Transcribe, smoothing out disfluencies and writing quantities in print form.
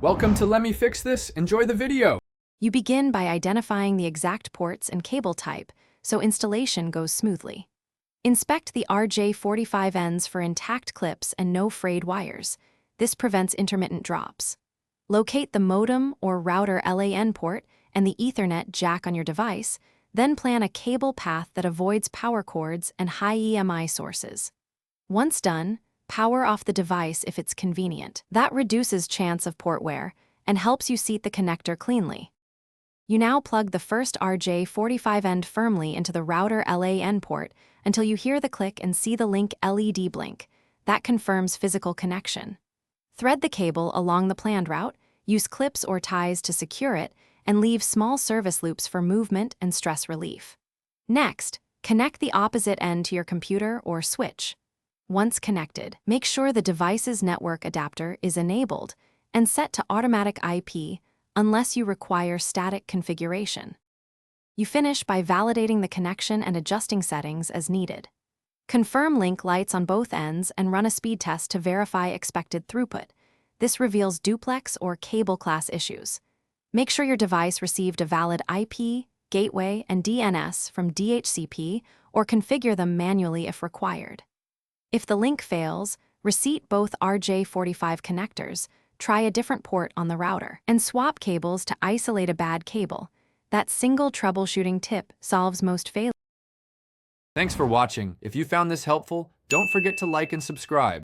Welcome to Let Me Fix This. Enjoy the video. You begin by identifying the exact ports and cable type, so installation goes smoothly. Inspect the RJ45 ends for intact clips and no frayed wires. This prevents intermittent drops. Locate the modem or router LAN port and the Ethernet jack on your device, then plan a cable path that avoids power cords and high EMI sources. Once done, power off the device if it's convenient. That reduces chance of port wear and helps you seat the connector cleanly. You now plug the first RJ45 end firmly into the router LAN port until you hear the click and see the link LED blink. That confirms physical connection. Thread the cable along the planned route, use clips or ties to secure it, and leave small service loops for movement and stress relief. Next, connect the opposite end to your computer or switch. Once connected, make sure the device's network adapter is enabled and set to automatic IP unless you require static configuration. You finish by validating the connection and adjusting settings as needed. Confirm link lights on both ends and run a speed test to verify expected throughput. This reveals duplex or cable class issues. Make sure your device received a valid IP, gateway, and DNS from DHCP or configure them manually if required. If the link fails, reseat both RJ45 connectors, try a different port on the router, and swap cables to isolate a bad cable. That single troubleshooting tip solves most failures. Thanks for watching. If you found this helpful, don't forget to like and subscribe.